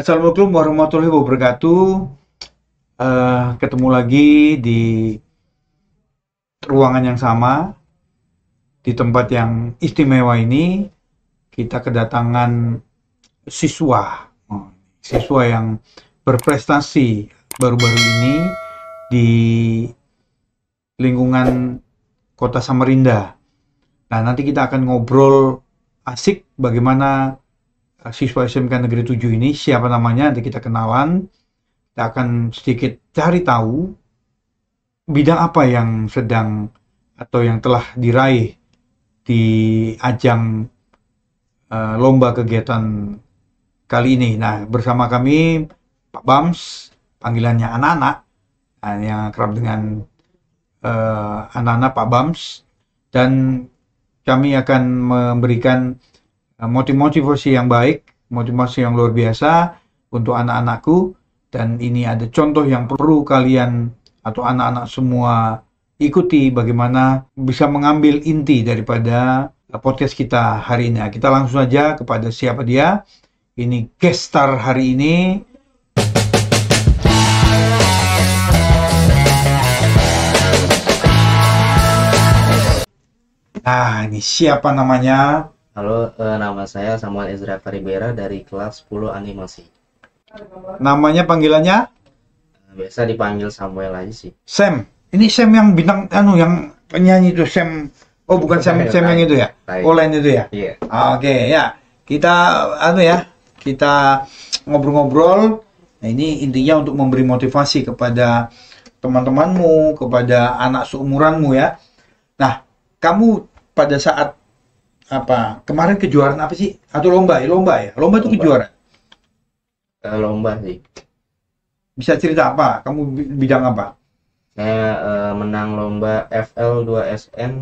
Assalamualaikum warahmatullahi wabarakatuh. Ketemu lagi di ruangan yang sama, di tempat yang istimewa ini. Kita kedatangan siswa yang berprestasi baru-baru ini di lingkungan Kota Samarinda. Nah, nanti kita akan ngobrol asik bagaimana siswa SMK Negeri 7 ini, siapa namanya, nanti kita kenalan. Kita akan sedikit cari tahu bidang apa yang sedang atau yang telah diraih di ajang lomba kegiatan kali ini. Nah, bersama kami Pak Bams, panggilannya anak-anak, yang kerap dengan anak-anak Pak Bams, dan kami akan memberikan motivasi yang baik, motivasi yang luar biasa untuk anak-anakku. Dan ini ada contoh yang perlu kalian atau anak-anak semua ikuti, bagaimana bisa mengambil inti daripada podcast kita hari ini. Kita langsung saja kepada siapa dia. Ini guest star hari ini. Nah, ini siapa namanya? Halo, nama saya Samuel Ezra Faribera dari kelas 10 animasi. Namanya, panggilannya? Biasa dipanggil Samuel aja sih. Sam. Ini Sam yang bintang, yang penyanyi itu, Sam. Oh, bukan Sam yang itu ya? Oh, lain itu ya? Iya. Oke, ya. Kita, kita ngobrol-ngobrol. Nah, ini intinya untuk memberi motivasi kepada teman-temanmu, kepada anak seumuranmu ya. Nah, kamu pada saat kemarin kejuaraan apa sih? Atau lomba ya? Lomba itu kejuaraan. Lomba sih. Bisa cerita apa? Kamu bidang apa? Saya menang lomba FL2SN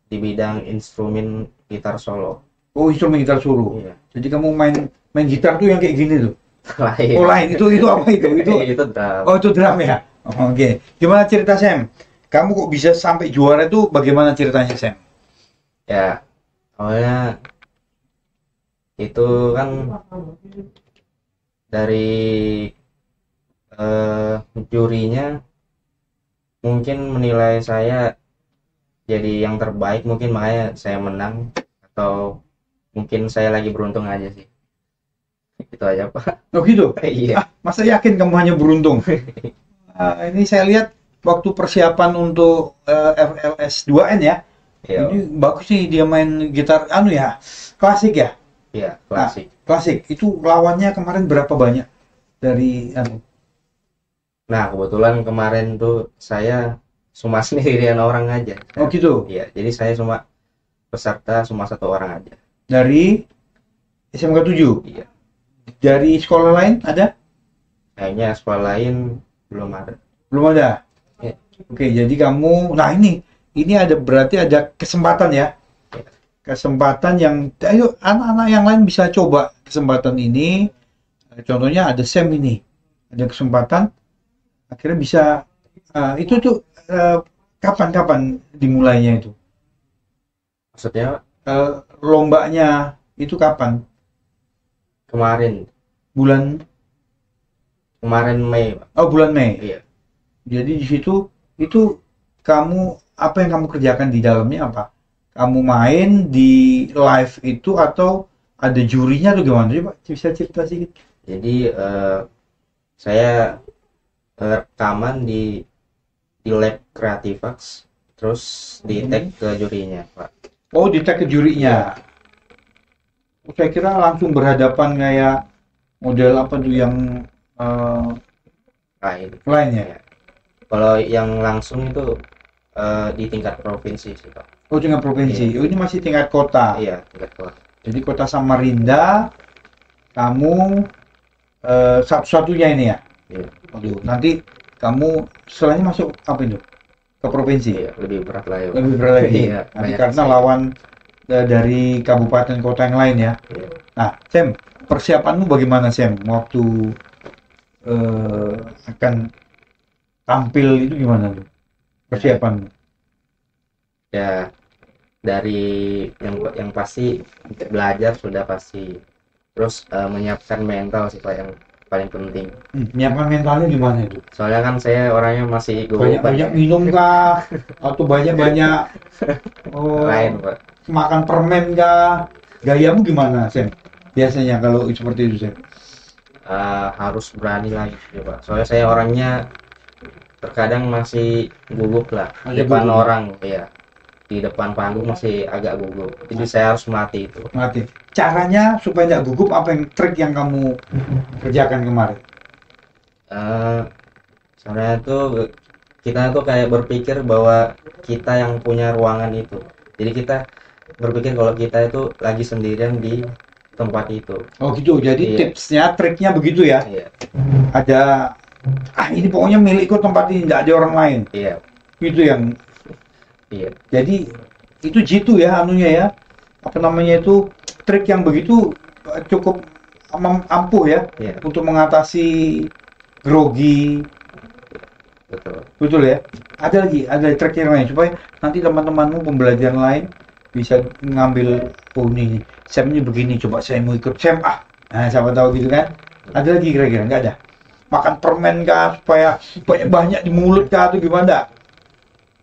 di bidang instrumen gitar solo. Oh, instrumen gitar solo. Iya. Jadi kamu main gitar tuh yang kayak gini tuh. Lain. Oh, lain. Itu apa itu? Itu drum. Oh, itu drum ya. Oke. Gimana cerita, Sam? Kamu kok bisa sampai juara itu, bagaimana ceritanya, Sam? Ya, awalnya itu kan dari jurinya mungkin menilai saya jadi yang terbaik, mungkin makanya saya menang, atau mungkin saya lagi beruntung aja sih. Itu aja, Pak. Oh gitu? Iya. Masa yakin kamu hanya beruntung? Ini saya lihat waktu persiapan untuk FLS 2N ya. Iya. Ini bagus sih dia main gitar klasik ya. Iya, klasik. Klasik. Itu lawannya kemarin berapa banyak dari Nah, kebetulan kemarin tuh saya cuma sendirian orang aja. Oh gitu. Iya, jadi saya cuma peserta cuma satu orang aja. Dari SMK 7. Iya. Dari sekolah lain ada? Kayaknya sekolah lain belum ada. Belum ada. Iya. Oke, jadi kamu, nah ini berarti ada kesempatan ya. Iya. Kesempatan yang, ayo anak-anak yang lain bisa coba kesempatan ini. Contohnya ada Sam ini, ada kesempatan, akhirnya bisa. Itu tuh kapan dimulainya itu? Maksudnya Lombanya itu kapan? kemarin Mei, Pak. Oh, bulan Mei. Iya. Jadi di situ itu kamu, apa yang kamu kerjakan di dalamnya apa? Kamu main di live itu atau ada jurinya atau gimana? Coba bisa cerita sedikit. Jadi saya rekaman di lab Creativax, terus di tag ke jurinya, Pak. Oh, di tag ke jurinya. Saya kira langsung berhadapan kayak model apa tuh yang lainnya. Ya. Kalau yang langsung itu di tingkat provinsi sih, Pak. Oh, tingkat provinsi. Iya. Oh, ini masih tingkat kota. Iya, tingkat kota. Jadi kota Samarinda, kamu satu-satunya ini ya. Iya. Waduh, nanti kamu setelahnya masuk apa itu? Ke provinsi. Iya, lebih berat lah ya, Pak. Lebih berat lagi. Iya, Nanti banyak karena saya. lawan dari kabupaten kota yang lain ya. Iya. Nah, Sam, persiapanmu bagaimana, Sam? Waktu akan tampil itu gimana tuh? Persiapanmu? Ya, dari yang pasti belajar sudah pasti, terus menyiapkan mental sih Pak, yang paling penting. Menyiapkan mentalnya gimana itu? Soalnya kan saya orangnya masih Banyak-banyak minum kah? Atau banyak-banyak lain, Pak. makan permen kah? Gayamu gimana, Sam? Biasanya kalau seperti itu, Sam? Harus berani lagi sih, Pak. Soalnya saya orangnya terkadang masih gugup lah di Masih depan gugup, ya? orang, ya. Di depan panggung masih agak gugup. Jadi saya harus melatih itu. Melatih. Caranya supaya nggak gugup, apa yang trik yang kamu kerjakan kemarin? Soalnya tuh kita tuh kayak berpikir bahwa kita yang punya ruangan itu. Jadi kita berpikir kalau kita itu lagi sendirian di tempat itu. Oh gitu, jadi Iya. tipsnya, triknya begitu ya? Iya, Ada, ini pokoknya milikku tempat ini, nggak ada orang lain. iya, Itu yang, iya, jadi itu jitu ya anunya ya. Apa namanya itu, trik yang begitu cukup ampuh ya iya, untuk mengatasi grogi. betul. Betul ya. Ada trik yang lain supaya nanti teman-temanmu pembelajaran lain bisa ngambil, oh ini Sam ini begini, coba saya mau ikut Sam nah siapa tahu gitu kan. Ada lagi kira-kira? Nggak ada. Makan permen kah supaya banyak di mulut kah atau gimana?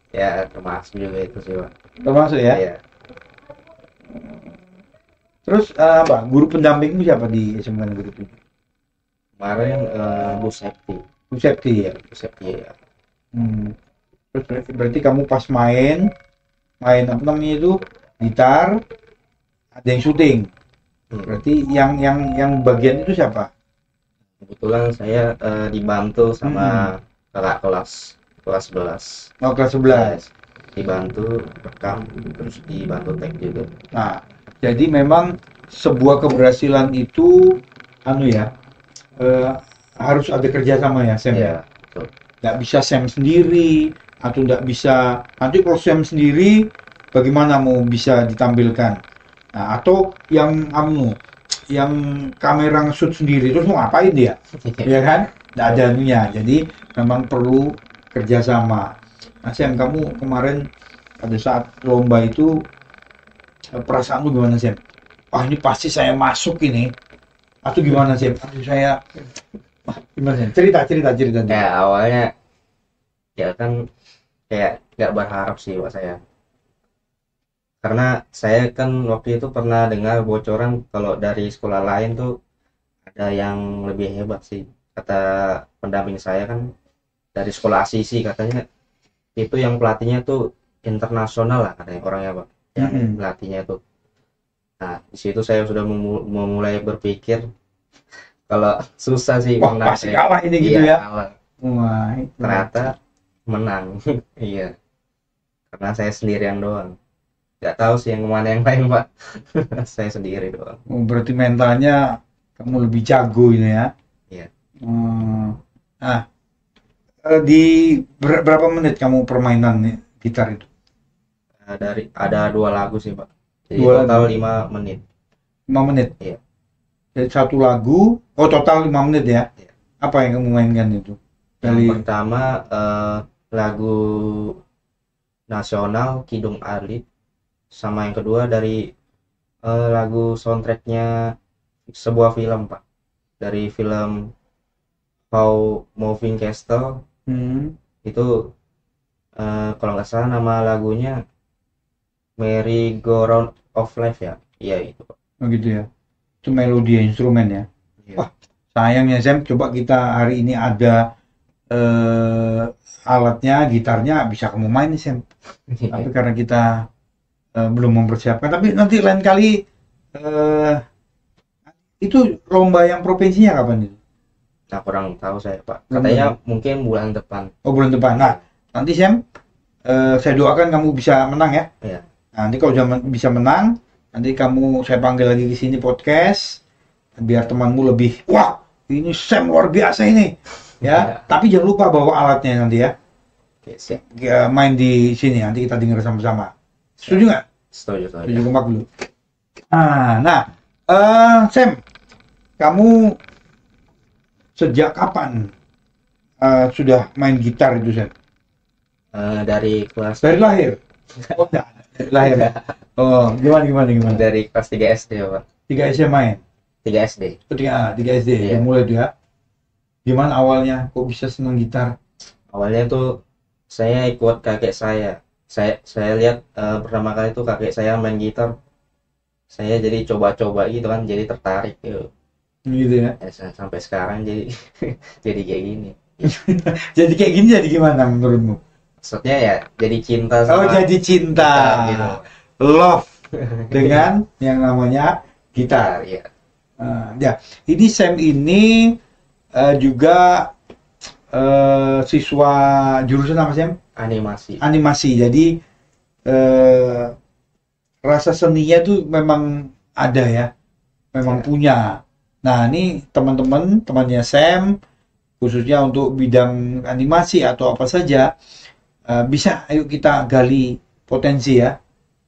Ya, termasuk juga itu sih, Pak. Termasuk ya. Iya. Terus apa? Guru pendampingmu siapa di SMA Negeri 7? Kemarin Bu Septi. Bu Septi ya. Bu Septi ya. Terus berarti kamu pas main apa namanya itu, gitar, ada yang syuting. Berarti yang bagian itu siapa? Kebetulan saya dibantu sama kakak kelas 11. Oh, kelas 11. Dibantu rekam, terus dibantu tag juga. Nah, jadi memang sebuah keberhasilan itu harus ada kerjasama ya, Sam. Iya, betul. Nggak bisa Sam sendiri, atau nggak bisa, nanti kalau Sam sendiri bagaimana mau bisa ditampilkan. Nah, atau yang kamera nge-shoot sendiri terus mau ngapain dia? Ya kan? Nggak ada anunya. Jadi memang perlu kerjasama. Nah, Sam, kamu kemarin pada saat lomba itu perasaan lu gimana, Sam? Ini pasti saya masuk ini. Atau gimana, Sam? Gimana, Sam? Cerita. Ya, awalnya ya kan kayak nggak berharap sih Pak saya. Karena saya kan waktu itu pernah dengar bocoran kalau dari sekolah lain tuh ada yang lebih hebat sih. Kata pendamping saya kan dari sekolah ASISI, katanya itu yang pelatihnya tuh internasional lah katanya orangnya Pak. Yang pelatihnya tuh. Nah, di situ saya sudah memulai berpikir kalau susah sih wah, pasti kalah ini gitu iya, ya. Kalah. Wah, Ternyata menang. Iya. Karena saya sendirian doang. Nggak tahu sih yang mana yang lain, Pak. Saya sendiri doang. berarti mentalnya kamu lebih jago ini ya. Iya. Nah, di berapa menit kamu permainan gitar itu? Ada 2 lagu sih, Pak. Jadi 2 total lagu. 5 menit. 5 menit? Iya. Jadi 1 lagu, total 5 menit ya? Iya. Apa yang kamu mainkan itu? Yang pertama lagu nasional Kidung Arlit, sama yang kedua dari lagu soundtracknya sebuah film Pak, dari film How Moving Castle. Itu kalau nggak salah nama lagunya Merry Go Round of Life ya. Iya itu Pak. Oh gitu ya, itu melodi instrumen ya. Iya. Wah, sayangnya Sam, coba kita hari ini ada alatnya, gitarnya bisa kamu main nih Sam. Tapi karena kita belum mempersiapkan, tapi nanti lain kali itu lomba yang provinsinya kapan itu? Nah, kurang tahu saya Pak. Katanya mungkin bulan depan. Oh, bulan depan. Nah, nanti Sam, saya doakan kamu bisa menang ya. Iya. Nah, nanti kalau bisa menang, nanti saya panggil lagi di sini podcast, biar temanmu lebih, wah ini Sam luar biasa ini. Ya, tapi jangan lupa bawa alatnya nanti ya. Oke, siap. Main di sini nanti kita dengar sama-sama. Setuju nggak? Setuju. Setuju, kompak dulu. Sam, kamu sejak kapan sudah main gitar itu, Sam? Dari kelas Dari lahir? Oh, enggak. Dari lahir ya? Oh, gimana? Dari kelas 3 SD ya Pak. 3 SD main? 3 SD. 3 SD, Iya. mulai tuh ya. Gimana awalnya kok bisa senang gitar? Awalnya tuh saya ikut kakek saya. Saya lihat pertama kali tuh kakek saya main gitar. Saya jadi coba-coba gitu kan, jadi tertarik gitu. Gitu ya. Sampai sekarang jadi jadi kayak gini. Jadi kayak gini jadi gimana menurutmu? Maksudnya ya jadi cinta Oh, sama jadi cinta. gitar gitu. Love dengan yang namanya gitar. Ya. Ya, ini Sam ini juga siswa jurusan apa Sam? Animasi. Animasi. Jadi rasa seninya tuh memang ada ya, memang Ya. punya. Nah, ini teman-teman, temannya Sam, khususnya untuk bidang animasi atau apa saja, bisa ayo kita gali potensi ya.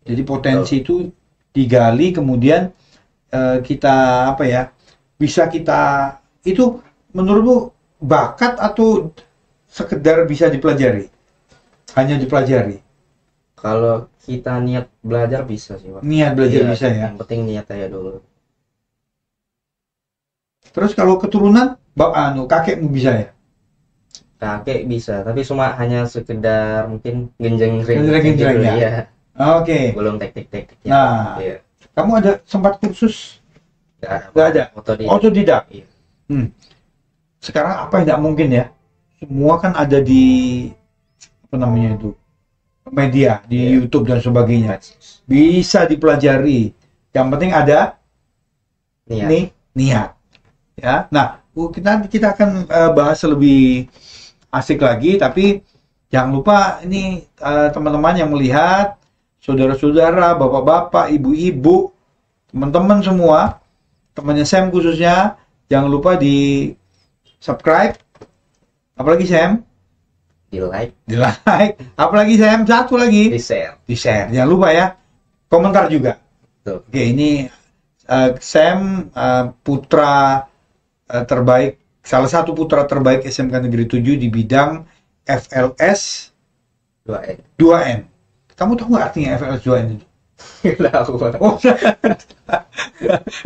Jadi potensi itu digali, kemudian kita apa ya, bisa kita itu menurutmu bakat atau sekedar bisa dipelajari? Hanya dipelajari. Kalau kita niat belajar bisa sih, Pak. Niat belajar Iya, bisa ya. Yang penting niat aja dulu. Terus kalau keturunan, kakekmu bisa ya? Kakek bisa, tapi cuma hanya sekedar mungkin genjreng Genjreng gitu, ya. ya. Oke. Belum teknik-tekniknya. Nah, Iya. kamu ada sempat kursus? Nggak ada. Nggak ada. Otodidak. Otodidak. Iya. Sekarang apa yang tidak mungkin ya? Semua kan ada di apa namanya itu media, di Iya. YouTube dan sebagainya. Medsos. Bisa dipelajari. Yang penting ada Niat. niat. Ya. Nah, kita akan bahas lebih asik lagi, tapi jangan lupa ini teman-teman yang melihat, saudara-saudara, bapak-bapak, ibu-ibu, teman-teman semua, temannya Sam khususnya, jangan lupa di subscribe, apalagi Sam, Di like, di like, apalagi Sam, satu lagi, di share. di share, jangan lupa ya, komentar juga. Tuh. Oke, ini Sam putra terbaik, salah satu putra terbaik SMK Negeri 7 di bidang FLS 2N. 2N. Kamu tahu nggak artinya FLS 2N itu? Tahu. Oh,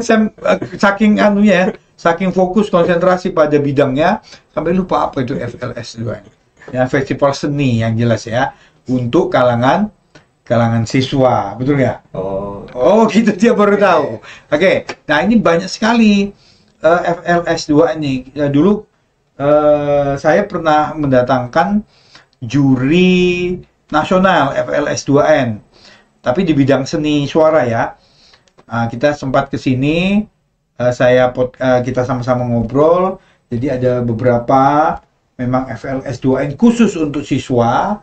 Sam saking anunya ya, saking fokus konsentrasi pada bidangnya sampai lupa apa itu FLS 2N. Ya, festival seni yang jelas ya, untuk kalangan siswa, betul nggak? Oh, gitu dia baru tahu. Oke, nah ini banyak sekali FLS 2N ini. Ya, dulu saya pernah mendatangkan juri nasional FLS 2N, tapi di bidang seni suara ya. Kita sempat ke sini, kita sama-sama ngobrol. Jadi ada beberapa memang FLS 2N khusus untuk siswa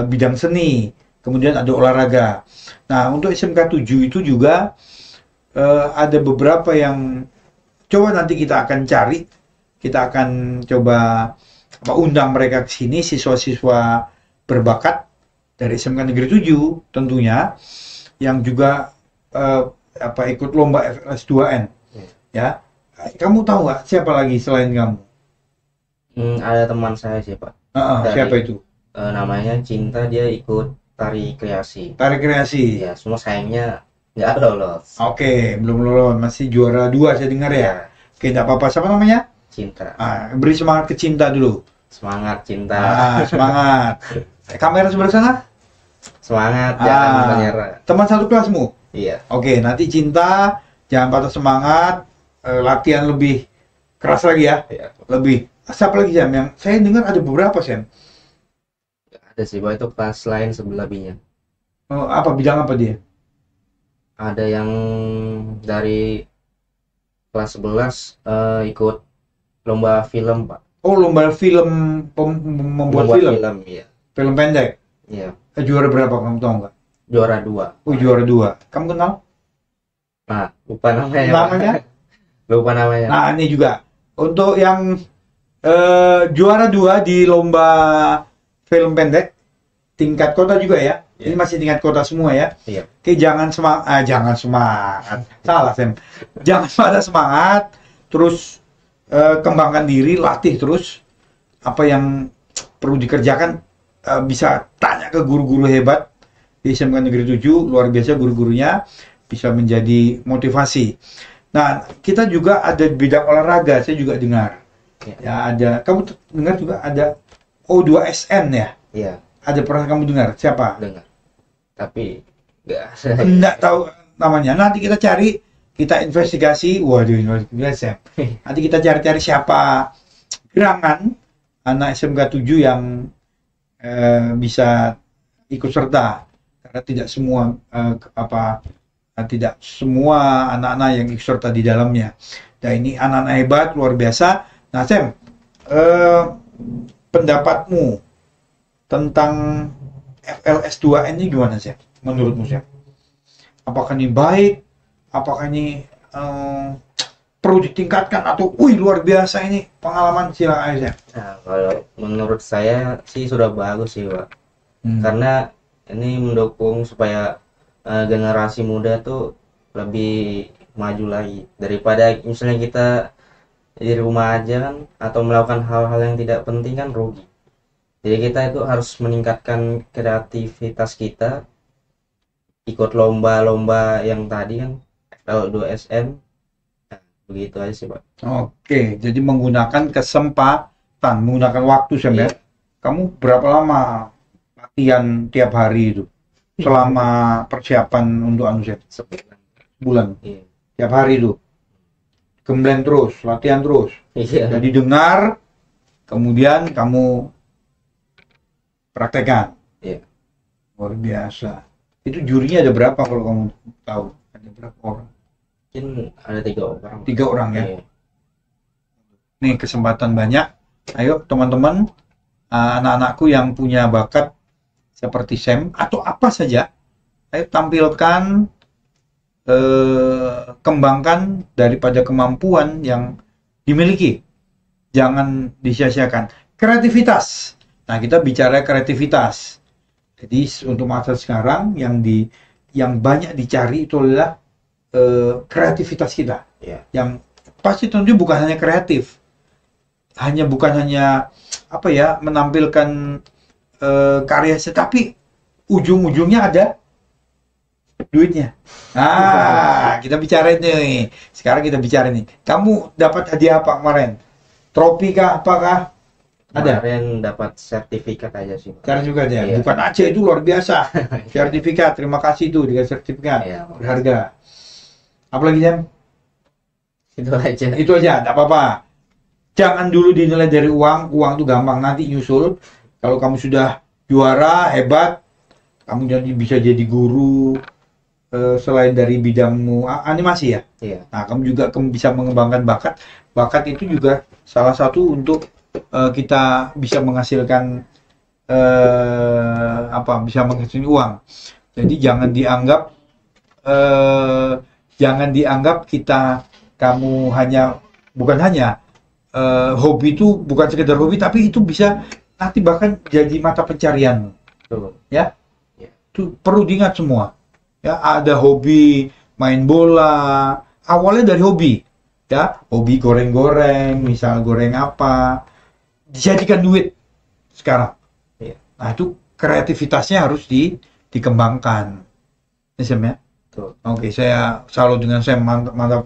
bidang seni. Kemudian ada olahraga. Nah, untuk SMK 7 itu juga ada beberapa yang coba nanti kita akan cari. Kita akan coba undang mereka ke sini, siswa-siswa berbakat dari SMK Negeri 7 tentunya, yang juga ikut lomba FLS 2N. Ya. Kamu tahu nggak siapa lagi selain kamu? Ada teman saya sih, Pak. Siapa itu? Namanya Cinta, dia ikut tari kreasi. Tari kreasi. Ya, semua sayangnya nggak lolos. Oke, belum lolos, masih juara 2 saya dengar ya. Oke, enggak apa-apa. Siapa namanya? Cinta. Beri semangat ke Cinta dulu. Semangat Cinta. Semangat. Kamera sebelah sana. Semangat, jangan menyerah. Teman satu kelasmu? Iya. Oke, nanti Cinta jangan patah semangat, latihan lebih keras lagi ya. Iya. Lebih. Siapa lagi Sam? Yang saya dengar ada beberapa Sam. Ada sih, Pak, itu kelas lain sebelah B-nya. Bidang apa dia? Ada yang dari kelas 11 ikut lomba film, Pak. Oh, lomba film, membuat film. Iya. Film pendek. Iya. Juara berapa kamu tahu nggak? Juara 2. Oh, juara 2. Kamu kenal? Nah, lupa namanya. Namanya? Lupa namanya. Nah, ini juga untuk yang juara 2 di lomba film pendek tingkat kota juga ya. Ini masih tingkat kota semua ya. Iya. Oke, jangan semangat. Salah, Sam. Jangan pada semangat. Terus kembangkan diri, latih terus. Apa yang perlu dikerjakan, bisa tanya ke guru-guru hebat di SMK Negeri 7, luar biasa guru-gurunya, bisa menjadi motivasi. Nah, kita juga ada bidang olahraga, saya juga dengar. Ya ada. Kamu dengar juga ada O2SN ya? Iya, Ada pernah kamu dengar? Siapa? dengar. Tapi nggak Enggak tahu namanya. Nanti kita cari, kita investigasi. Waduh, investigasi. Nanti kita cari-cari siapa gerangan anak SMK 7 yang bisa ikut serta. Karena tidak semua tidak semua anak-anak yang ikut serta di dalamnya. Dan ini anak-anak hebat, luar biasa. Nah, Sam, pendapatmu tentang FLS2N ini gimana, Sam? Menurutmu, Sam? Apakah ini baik? Apakah ini perlu ditingkatkan? Atau, wih, luar biasa ini pengalaman, silakan, Sam. Nah, kalau menurut saya sih sudah bagus sih, Pak. Karena ini mendukung supaya generasi muda tuh lebih maju lagi daripada misalnya kita di rumah aja kan, atau melakukan hal-hal yang tidak penting kan rugi. Jadi kita itu harus meningkatkan kreativitas kita, ikut lomba-lomba yang tadi kan L2SN. Nah, begitu aja sih, Pak. Oke, jadi menggunakan kesempatan, menggunakan waktu, Sam, ya. Kamu berapa lama latihan tiap hari itu? Selama persiapan untuk anu, Sam? Sebulan. Iya. Tiap hari itu. Gembleng terus, latihan terus. Iya. Jadi dengar, kemudian kamu praktekkan. Iya. Luar biasa. Itu jurinya ada berapa kalau kamu tahu? Ada berapa orang? Mungkin ada 3 orang. 3 orang ya. Iya. Nih kesempatan banyak. Ayo teman-teman, anak-anakku yang punya bakat seperti Sam atau apa saja, ayo tampilkan, kembangkan daripada kemampuan yang dimiliki. Jangan disia-siakan. Kreativitas. Nah, kita bicara kreativitas. Jadi untuk masa sekarang yang banyak dicari itu adalah kreativitas kita. Iya. Yang pasti tentu bukan hanya kreatif. Bukan hanya menampilkan karya, tapi ujung-ujungnya ada duitnya. Nah, kita bicara nih. Sekarang kita bicara nih. Kamu dapat hadiah apa kemarin? Trofi kah? Apakah? Ada? Kemarin dapat sertifikat aja sih, Pak. Sekarang juga ada. Iya. Bukan aja, itu luar biasa. Sertifikat, terima kasih tuh dengan sertifikat. Iya. Berharga. Apalagi, Jam? Itu aja. Itu aja, tidak apa-apa. Jangan dulu dinilai dari uang. Uang itu gampang, nanti nyusul. Kalau kamu sudah juara, hebat, kamu bisa jadi guru. Selain dari bidangmu animasi ya. Iya. Nah, kamu juga bisa mengembangkan bakat. Bakat itu juga salah satu untuk kita bisa menghasilkan bisa menghasilkan uang. Jadi jangan dianggap kamu bukan hanya hobi itu bukan sekedar hobi, tapi itu bisa nanti bahkan jadi mata pencarianmu. Betul. Ya. Itu perlu diingat semua. Ya, ada hobi main bola, awalnya dari hobi. Ya, hobi goreng-goreng, misal goreng apa, dijadikan duit sekarang. Iya. Nah, itu kreativitasnya harus dikembangkan. Ini Sam ya? Betul. Oke, saya salut dengan Sam, mantap.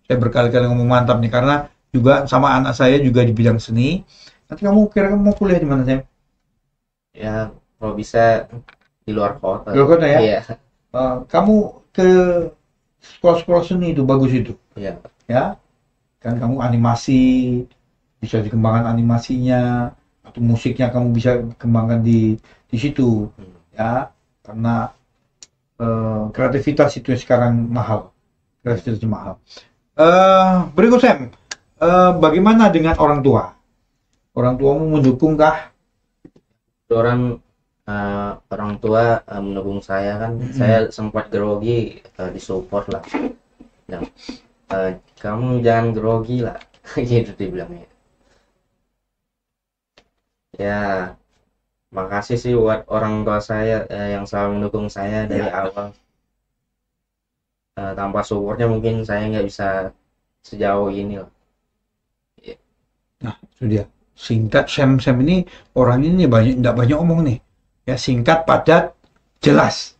Saya berkali-kali ngomong mantap nih, karena juga sama anak saya juga di bidang seni. Nanti kamu kira-kira mau kuliah di mana, Sam? Ya, kalau bisa di luar kota. Di luar kota ya? Iya. Kamu ke sekolah-sekolah seni itu bagus itu. Iya. Ya, kan kamu animasi, bisa dikembangkan animasinya, atau musiknya kamu bisa kembangkan di situ. Ya, karena kreativitas itu sekarang mahal. Kreativitas itu mahal. Berikut Sam, bagaimana dengan orang tua? Orang tuamu mendukungkah? Orang tua mendukung saya kan. Saya sempat grogi, disupport lah. Nah, kamu jangan grogi lah, gitu dibilangnya. Ya, makasih sih buat orang tua saya yang selalu mendukung saya dari awal. Tanpa supportnya mungkin saya nggak bisa sejauh ini lah. Nah, itu dia. Singkat, Sam ini orang ini tidak banyak omong nih. Ya, singkat, padat, jelas.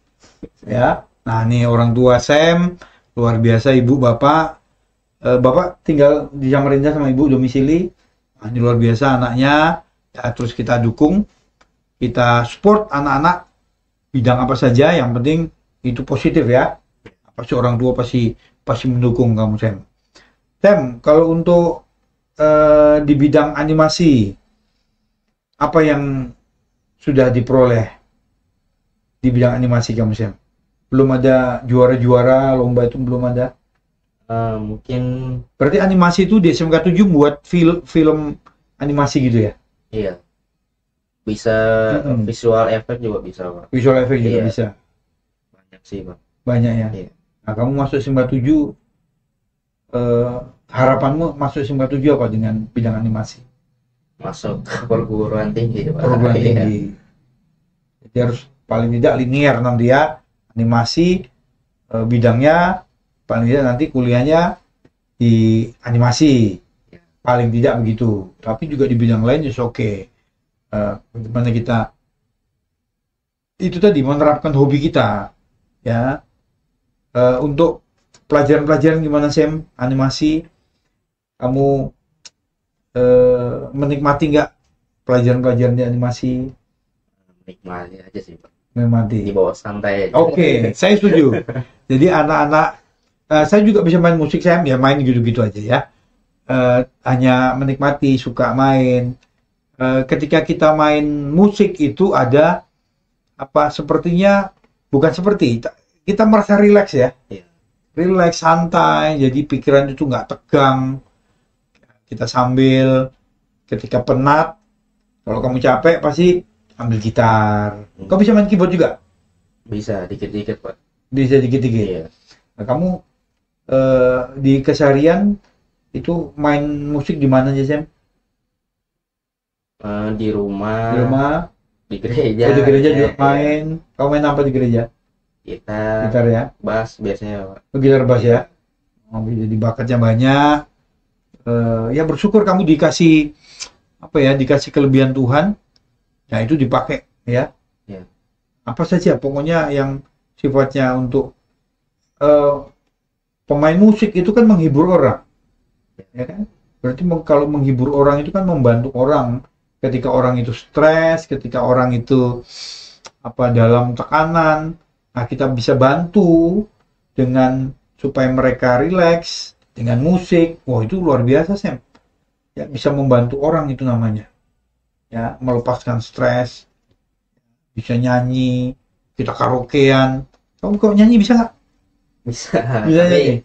Ya. Nah, nih orang tua Sam, luar biasa. Ibu, bapak tinggal di Samarinda sama ibu domisili. Nah, ini luar biasa anaknya. Ya, terus kita dukung, kita support anak-anak bidang apa saja, yang penting itu positif ya. Pasti orang tua pasti pasti mendukung kamu, Sam. Sam, kalau untuk di bidang animasi, apa yang sudah diperoleh di bidang animasi kamu, Sam? Belum ada juara-juara lomba itu, belum ada? Mungkin Berarti animasi itu di SMK 7 buat film animasi gitu ya? iya, bisa visual effect juga bisa, Pak. Visual effect juga Iya. bisa. Banyak sih, Pak. Banyak ya. Iya. Nah, kamu masuk SMK 7, harapanmu masuk SMK 7 apa dengan bidang animasi? Masuk ke perguruan tinggi, Pak. Perguruan Iya. tinggi. Jadi harus paling tidak linear nanti ya, animasi bidangnya, paling tidak nanti kuliahnya di animasi, paling tidak begitu. Tapi juga di bidang lain is oke. Bagaimana kita itu tadi menerapkan hobi kita ya. Untuk pelajaran-pelajaran gimana, Sam? Animasi, kamu menikmati nggak pelajaran-pelajaran di animasi? Nikmati aja sih, Pak. Menikmati. Di bawah santai aja. Oke, saya setuju. Jadi anak-anak, saya juga bisa main musik, Sam, ya main gitu-gitu aja ya. Hanya menikmati, suka main. Ketika kita main musik itu ada apa? Sepertinya bukan seperti kita merasa rileks ya. Iya. Rileks, santai, jadi pikiran itu nggak tegang. Kita sambil ketika penat, kalau kamu capek pasti ambil gitar. Kamu bisa main keyboard juga? Bisa dikit-dikit, Pak. Bisa dikit-dikit. Iya. Nah, kamu di keseharian itu main musik di mana aja, Sam? Di rumah, Di rumah, di gereja. di gereja juga Iya. main. Kamu main apa di gereja? Gitar, Gitar ya? bass biasanya, Pak. Oh, gitar bass ya? Oh, jadi bakatnya banyak. Ya bersyukur kamu dikasih apa ya? Dikasih kelebihan Tuhan. Ya itu dipakai ya. Iya. Apa saja, pokoknya yang sifatnya untuk pemain musik itu kan menghibur orang, ya kan? Berarti kalau menghibur orang itu kan membantu orang ketika orang itu stres, ketika orang itu apa dalam tekanan. Nah, kita bisa bantu dengan supaya mereka rileks dengan musik. Wah, itu luar biasa, Sam. Ya, bisa membantu orang itu namanya. Ya, melepaskan stres. Bisa nyanyi, kita karaokean. Kamu kok nyanyi bisa nggak? Bisa. Bisa nyanyi.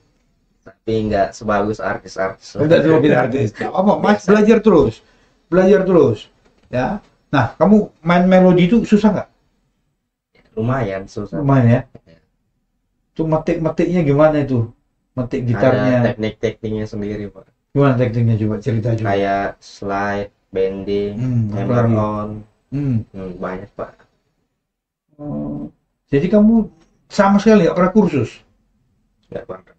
Tapi nggak sebagus artis-artis. Udah dulu kita artis. Apa? Mas, belajar terus. Belajar terus. Ya. Nah, kamu main melodi itu susah nggak? Lumayan susah. Lumayan ya. Itu metik-metiknya gimana itu? Metik Ada gitarnya. teknik-tekniknya sendiri, Pak. Gimana tekniknya, coba cerita juga. Kayak slide, bending, hammer apalagi? on, Hmm. banyak, Pak. Oh, jadi kamu sama sekali nggak pernah kursus? Nggak pernah.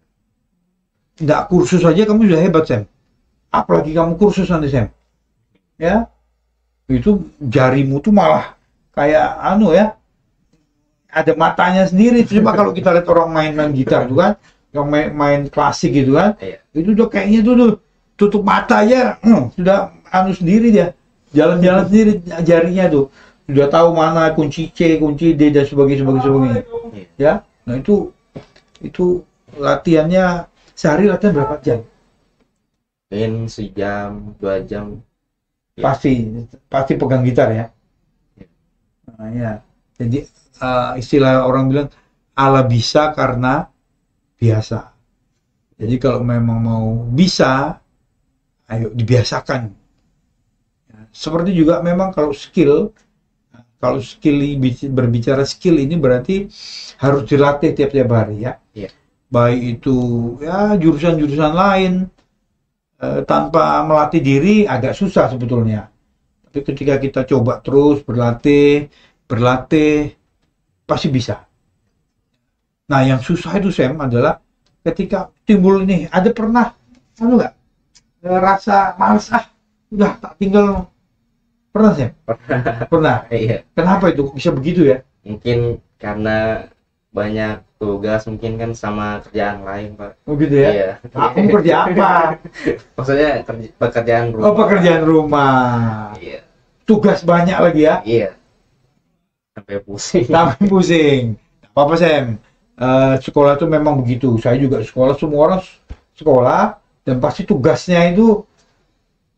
Nggak kursus aja kamu sudah hebat, Sam. Apalagi kamu kursus nanti, Sam. Ya, itu jarimu tuh malah kayak anu ya, ada matanya sendiri. Coba kalau kita lihat orang main gitar tuh kan, yang main klasik gitu kan, Iya. itu udah kayaknya tuh tutup mata aja, sudah anu sendiri dia, jalan-jalan sendiri jarinya tuh, sudah tahu mana kunci C, kunci D dan sebagainya. Iya. Ya, nah itu latihannya sehari latihan berapa jam? Mungkin sejam, 2 jam. Ya. Pasti pegang gitar ya. Nah, ya. Jadi istilah orang bilang ala bisa karena biasa. Jadi kalau memang mau bisa, ayo dibiasakan. Ya, seperti juga memang kalau skill berbicara skill ini berarti harus dilatih tiap-tiap hari ya. Iya. Baik itu ya jurusan-jurusan lain, tanpa melatih diri agak susah sebetulnya. Tapi ketika kita coba terus berlatih, pasti bisa. Nah, yang susah itu, Sam, adalah ketika timbul ini, ada pernah, nggak, rasa malas, udah tak tinggal, pernah, Sam? Pernah. Iya. Kenapa itu bisa begitu ya? Mungkin karena banyak tugas mungkin kan sama kerjaan lain, Pak. Oh gitu ya? Iya. Kamu kerja apa? Maksudnya pekerjaan rumah. Oh, pekerjaan rumah. Iya. Tugas banyak lagi ya? Iya. Sampai pusing. Sampai pusing. Apa Sam? Sekolah itu memang begitu. Saya juga sekolah, semua orang sekolah dan pasti tugasnya itu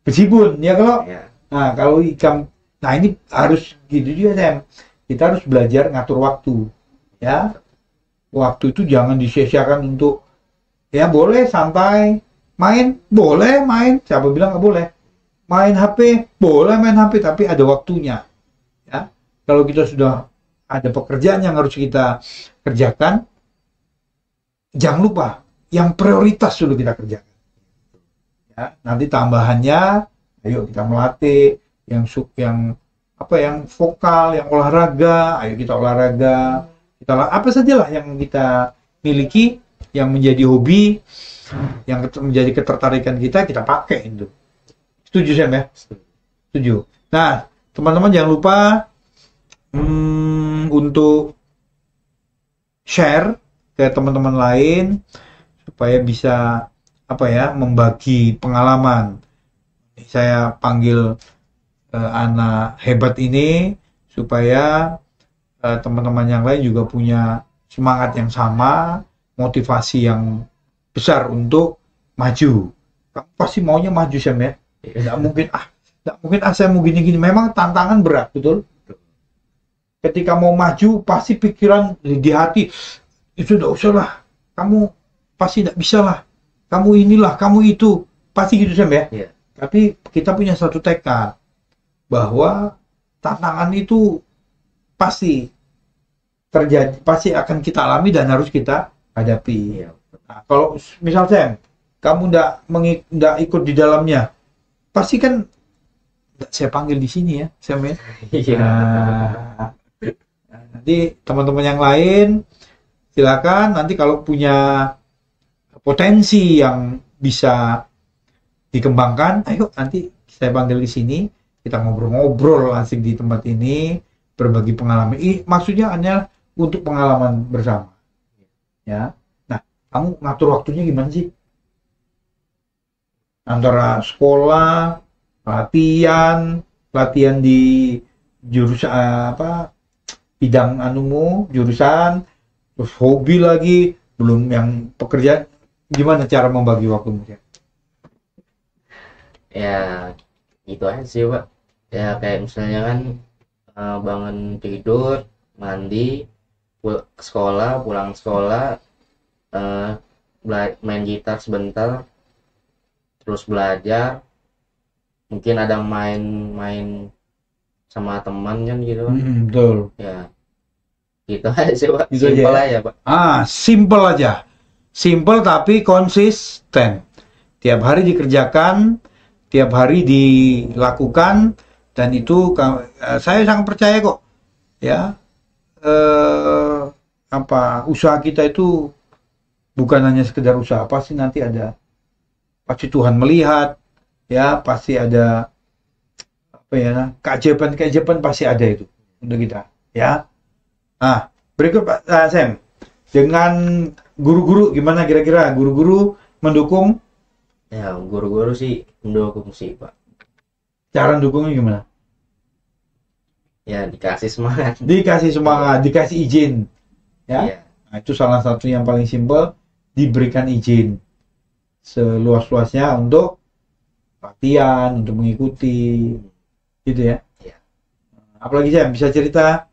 bejibun ya kalau. Iya. Nah kalau nah ini harus gitu juga Sam. Kita harus belajar ngatur waktu, ya. Waktu itu jangan disia-siakan untuk ya boleh santai, main boleh main. Siapa bilang nggak boleh? Main HP boleh main HP tapi ada waktunya, ya. Kalau kita sudah ada pekerjaan yang harus kita kerjakan, jangan lupa yang prioritas dulu kita kerjakan. Ya, nanti tambahannya, ayo kita melatih yang vokal, yang olahraga, ayo kita olahraga, apa sajalah yang kita miliki, yang menjadi hobi, yang menjadi ketertarikan kita pakai itu. Setuju Sam ya? Setuju. Nah, teman-teman jangan lupa untuk share ke teman-teman lain supaya bisa membagi pengalaman. Saya panggil anak hebat ini supaya teman-teman yang lain juga punya semangat yang sama, motivasi yang besar untuk maju. Kamu pasti maunya maju Sam ya? Nggak mungkin saya mau gini-gini. Memang tantangan berat, betul? Ketika mau maju pasti pikiran di hati itu udah usah lah, kamu pasti tidak bisa lah, kamu inilah, kamu itu, pasti gitu Sam ya? Iya. Tapi kita punya satu tekad bahwa tantangan itu pasti terjadi, pasti akan kita alami dan harus kita hadapi. Iya. Nah, kalau misal Sam, kamu nggak ikut di dalamnya, pasti kan saya panggil di sini ya Sam ya. Iya. Nanti teman-teman yang lain silakan, nanti kalau punya potensi yang bisa dikembangkan, ayo nanti saya panggil di sini, kita ngobrol-ngobrol asik di tempat ini, berbagi pengalaman. Maksudnya hanya untuk pengalaman bersama. Ya. Nah, kamu ngatur waktunya gimana sih? Antara sekolah, latihan di jurusan bidang jurusan, terus hobi lagi, belum yang pekerjaan. Gimana cara membagi waktu? Ya gitu aja sih Pak. Ya kayak misalnya kan bangun tidur, mandi, pulang sekolah, main gitar sebentar, terus belajar, mungkin ada main sama teman kan gitu kan. Betul. Ya gitu aja sih Pak. Gitu Simpel aja aja Pak. Simple aja. Simple tapi konsisten. Tiap hari dikerjakan, tiap hari dilakukan, dan itu saya sangat percaya kok. Ya, usaha kita itu bukan hanya sekedar usaha, pasti nanti pasti Tuhan melihat, ya, pasti ada keajaiban pasti ada itu untuk kita, ya. Nah, berikut Pak Sam, dengan guru-guru gimana kira-kira? Guru-guru mendukung? Ya, guru-guru sih mendukung sih Pak. Cara dukungnya gimana? Ya dikasih semangat. Dikasih semangat, dikasih izin, ya. Iya. Nah, itu salah satu yang paling simpel, diberikan izin seluas-luasnya untuk latihan, untuk mengikuti, gitu ya. Iya. Apalagi Sam, bisa cerita,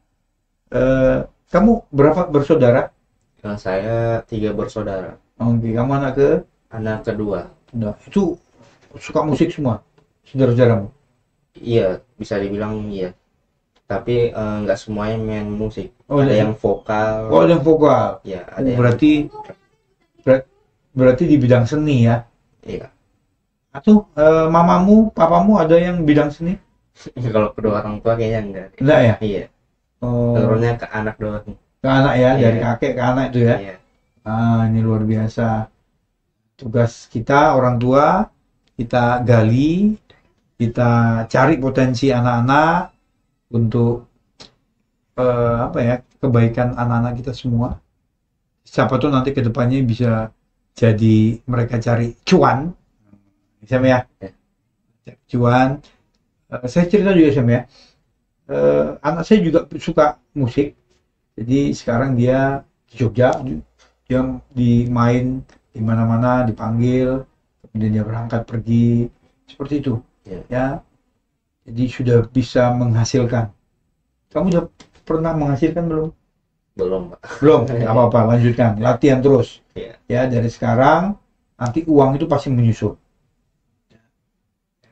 kamu berapa bersaudara? Saya 3 bersaudara. Oke, kamu Anak kedua. Nah, itu suka musik semua, saudara-saudaramu? Iya, bisa dibilang iya. Tapi nggak semuanya main musik. Oh, ada iya. yang vokal. Oh, ada yang vokal. Ya, ada yang Berarti di bidang seni ya? iya. Atau mamamu, papamu ada yang bidang seni? Kalau kedua orang tua kayaknya enggak. Enggak ya? Iya. Oh, Turunnya ke anak doang. ke anak ya, Iya. dari kakek ke anak itu ya? Iya. Ini luar biasa. Tugas kita orang tua, kita gali, kita cari potensi anak-anak untuk kebaikan anak-anak kita semua, Siapa tuh nanti kedepannya bisa jadi mereka cari cuan, Sam ya. Cari cuan. Saya cerita juga Sam ya. Anak saya juga suka musik. Jadi sekarang dia di Jogja, dia dimain di mana-mana, dipanggil, kemudian dia berangkat pergi seperti itu. Ya. Jadi sudah bisa menghasilkan. Kamu udah pernah menghasilkan belum? Belum, Pak. Belum, nggak apa-apa, lanjutkan, latihan terus. Ya, dari sekarang, nanti uang itu pasti menyusul.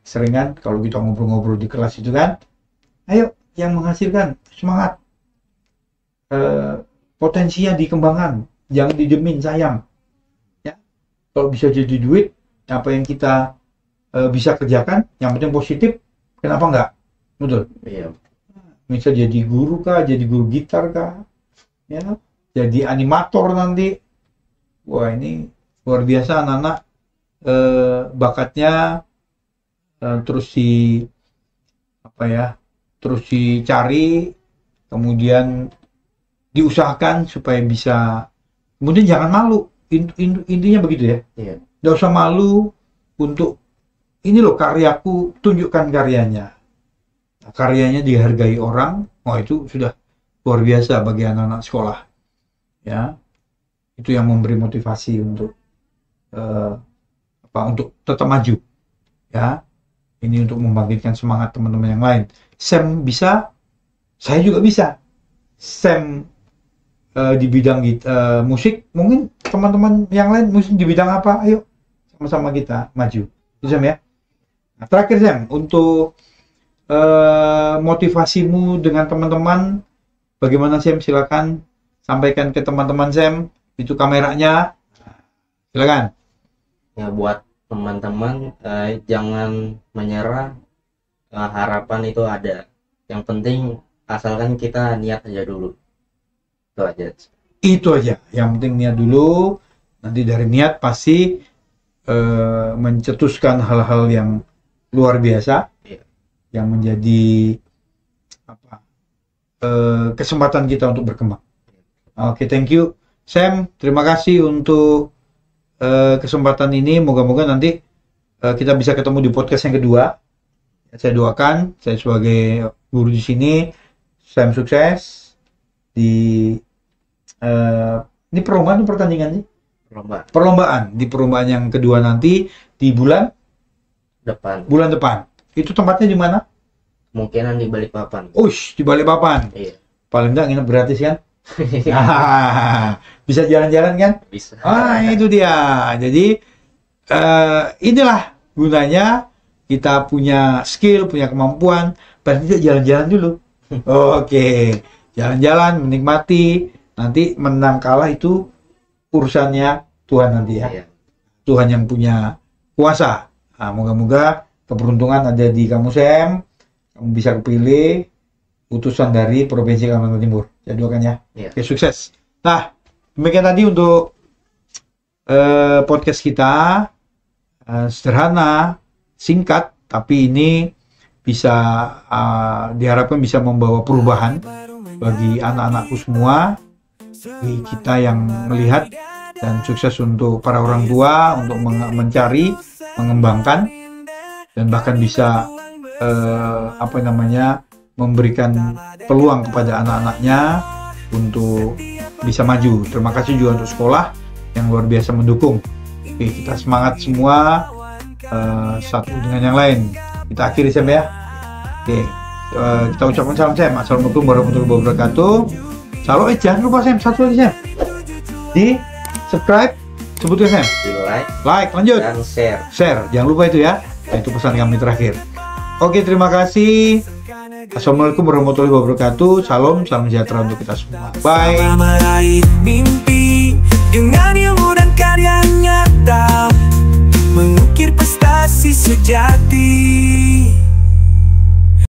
Seringan kalau kita ngobrol-ngobrol di kelas itu kan, ayo yang menghasilkan, semangat. Potensinya dikembangkan, jangan didemin, sayang. Ya, kalau bisa jadi duit, apa yang kita bisa kerjakan, yang penting positif, kenapa enggak? Betul? Iya. Misal jadi guru kah, jadi guru gitar kah, ya, jadi animator nanti. Wah, ini luar biasa anak-anak, bakatnya terus terus dicari, kemudian diusahakan supaya bisa, kemudian jangan malu. Intinya begitu ya. Nggak usah malu untuk ini loh karyaku, tunjukkan karyanya. Karyanya dihargai orang, itu sudah luar biasa bagi anak-anak sekolah. Ya, itu yang memberi motivasi untuk untuk tetap maju. Ya, ini untuk membangkitkan semangat teman-teman yang lain. Sam bisa, saya juga bisa. Sam di bidang musik, mungkin teman-teman yang lain musik di bidang apa? Ayo sama-sama kita maju. Itu Sam ya. Nah, terakhir Sam, untuk motivasimu dengan teman-teman, bagaimana Sam? Silakan sampaikan ke teman-teman Sam. Itu kameranya. Silakan. Ya, buat teman-teman, jangan menyerah. Harapan itu ada. Yang penting asalkan kita niat aja dulu. Itu aja. Itu aja. Yang penting niat dulu. Nanti dari niat pasti mencetuskan hal-hal yang luar biasa. Yang menjadi kesempatan kita untuk berkembang. Oke, thank you Sam. Terima kasih untuk kesempatan ini. Moga-moga nanti kita bisa ketemu di podcast yang kedua. Saya doakan, saya sebagai guru di sini, Sam sukses di ini perlombaan atau pertandingan sih? Perlombaan. Di perlombaan yang kedua nanti di bulan depan. Itu tempatnya di mana? Kemungkinan di Balikpapan. Di Balikpapan. Iya. Paling enggak nginep gratis kan? Bisa jalan-jalan kan? Bisa. Itu dia. Jadi inilah gunanya kita punya skill, punya kemampuan, paling tidak jalan-jalan dulu. Oke, jalan-jalan, menikmati. Nanti menang kalah itu urusannya Tuhan nanti ya. Iya. Tuhan yang punya kuasa. Moga-moga keberuntungan ada di kamu Sam. Kamu bisa kepilih utusan dari Provinsi Kalimantan Timur. Saya doakan ya. Iya. Oke, sukses. Nah, demikian tadi untuk podcast kita. Sederhana, singkat, tapi ini bisa diharapkan bisa membawa perubahan bagi anak-anakku semua, bagi kita yang melihat, dan sukses untuk para orang tua untuk mencari, mengembangkan, dan bahkan bisa memberikan peluang kepada anak-anaknya untuk bisa maju. Terima kasih juga untuk sekolah yang luar biasa mendukung. Oke, kita semangat semua, satu dengan yang lain. Kita akhiri Sam ya. Oke, kita ucapkan salam Sam. Assalamualaikum warahmatullahi wabarakatuh. Salam, jangan lupa Sam, satu lagi Sam. Di subscribe, sebutkan Sam. Di like, lanjut. Dan share. Jangan lupa itu ya. Itu pesan kami terakhir. Oke, terima kasih. Assalamualaikum warahmatullahi wabarakatuh. Salam sejahtera untuk kita semua. Bye. Meraih mimpi dengan ilmu dan karya nyata, mengukir prestasi sejati.